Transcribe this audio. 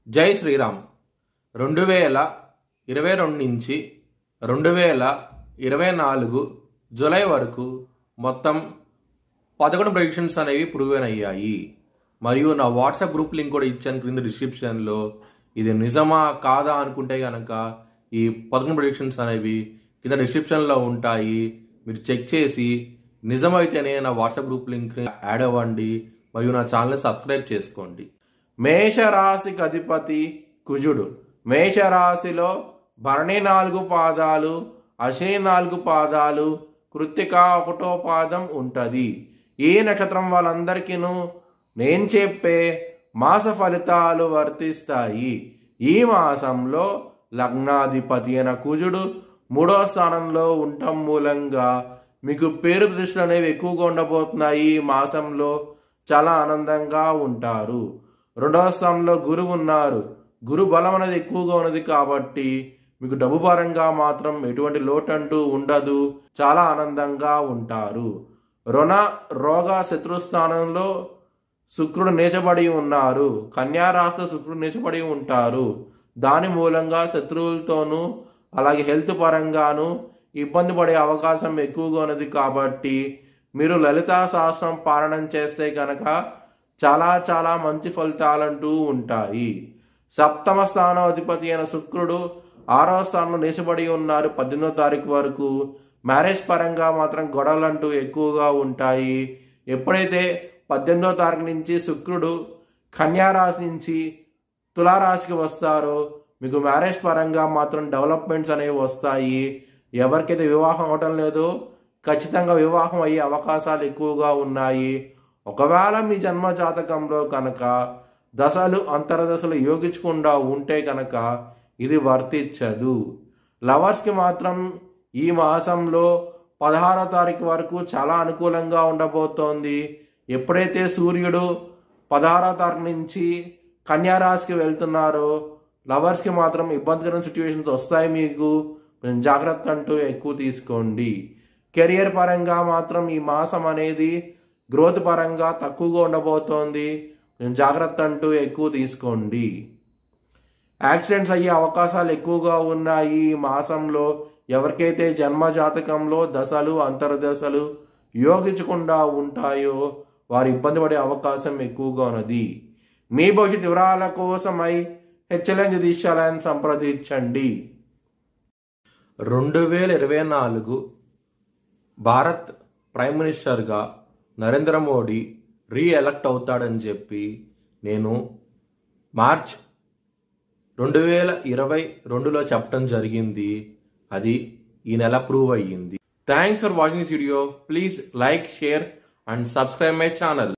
జై శ్రీరామ్. 2022 నుంచి 2024 జూలై వరకు మొత్తం 11 ప్రెడిక్షన్స్ అనేవి ప్రూవెన్ అయ్యాయి. మరియు నా వాట్సాప్ గ్రూప్ లింక్ కూడా ఇచ్చాను క్రింద డిస్క్రిప్షన్లో. ఇది నిజమా కాదా అనుకుంటే కనుక ఈ 11 ప్రెడిక్షన్స్ అనేవి కింద డిస్క్రిప్షన్లో ఉంటాయి. మీరు చెక్ చేసి నిజమైతేనే నా వాట్సాప్ గ్రూప్ లింక్ యాడ్ అవ్వండి మరియు నా ఛానల్ని సబ్స్క్రైబ్ చేసుకోండి. మేషరాశికి అధిపతి కుజుడు. మేషరాశిలో భరణి 4 పాదాలు, అశ్విని 4 పాదాలు, కృత్తిక 1వ పాదం ఉంటుంది. ఈ నక్షత్రం వాళ్ళందరికీ నేను చెప్పే మాస ఫలితాలు వర్తిస్తాయి. ఈ మాసంలో లగ్నాధిపతి అయిన కుజుడు 3వ స్థానంలో ఉండటం మూలంగా మీకు పేరు ప్రతిష్టలు అనేవి ఎక్కువగా ఉండబోతున్నాయి. ఈ మాసంలో చాలా ఆనందంగా ఉంటారు. 2వ స్థానంలో గురువు ఉన్నారు. గురు బలం అనేది ఎక్కువగా ఉన్నది కాబట్టి మీకు డబ్బు పరంగా మాత్రం ఎటువంటి లోటు అంటూ ఉండదు. చాలా ఆనందంగా ఉంటారు. రుణ రోగ శత్రుస్థానంలో శుక్రుడు నీచబడి ఉన్నారు. కన్యా రాశిలో శుక్రుడు నీచబడి ఉంటారు. దాని మూలంగా శత్రువులతోనూ అలాగే హెల్త్ పరంగాను ఇబ్బంది పడే అవకాశం ఎక్కువగా ఉన్నది కాబట్టి మీరు లలితా సహస్రం పారాయణం చేస్తే కనుక చాలా చాలా మంచి ఫలితాలంటూ ఉంటాయి. 7వ స్థానం అధిపతి అయిన శుక్రుడు 6వ స్థానంలో నీచబడి ఉన్నారు 18వ తారీఖు వరకు. మ్యారేజ్ పరంగా మాత్రం గొడవలంటూ ఎక్కువగా ఉంటాయి. ఎప్పుడైతే 18వ తారీఖు నుంచి శుక్రుడు కన్యా రాశి నుంచి తులారాశికి వస్తారో మీకు మ్యారేజ్ పరంగా మాత్రం డెవలప్మెంట్స్ అనేవి వస్తాయి. ఎవరికైతే వివాహం అవటం లేదో ఖచ్చితంగా వివాహం అయ్యే అవకాశాలు ఎక్కువగా ఉన్నాయి. ఒకవేళ మీ జన్మ జాతకంలో కనుక దశలు అంతర్దశలు యోగించకుండా ఉంటే కనుక ఇది వర్తించదు. లవర్స్కి మాత్రం ఈ మాసంలో 16వ తారీఖు వరకు చాలా అనుకూలంగా ఉండబోతోంది. ఎప్పుడైతే సూర్యుడు 16వ తారీఖు నుంచి కన్యా రాశికి వెళ్తున్నారో లవర్స్కి మాత్రం ఇబ్బందికరమైన సిచ్యువేషన్స్ వస్తాయి. మీకు జాగ్రత్త అంటూ ఎక్కువ తీసుకోండి. కెరియర్ పరంగా మాత్రం ఈ మాసం అనేది గ్రోత్ పరంగా తక్కువగా ఉండబోతోంది. జాగ్రత్త అంటూ ఎక్కువ తీసుకోండి. యాక్సిడెంట్స్ అయ్యే అవకాశాలు ఎక్కువగా ఉన్నాయి. ఈ మాసంలో ఎవరికైతే జన్మ జాతకంలో దశలు అంతర్దశలు యోగించకుండా ఉంటాయో వారు ఇబ్బంది పడే అవకాశం ఎక్కువగా ఉన్నది. మీ భవిష్యత్ వివరాల కోసమై హెచ్ఎల్ఎన్ జ్యోతిష్యాలయాన్ని సంప్రదించండి. 2024 భారత్ ప్రైమ్ మినిస్టర్గా నరేంద్ర మోడీ రీఎలక్ట్ అవుతాడని చెప్పి నేను మార్చ్ 2022లో చెప్పడం జరిగింది. అది ఈ నెల ప్రూవ్ అయ్యింది. Thanks for watching this video. Please like, share and subscribe my channel.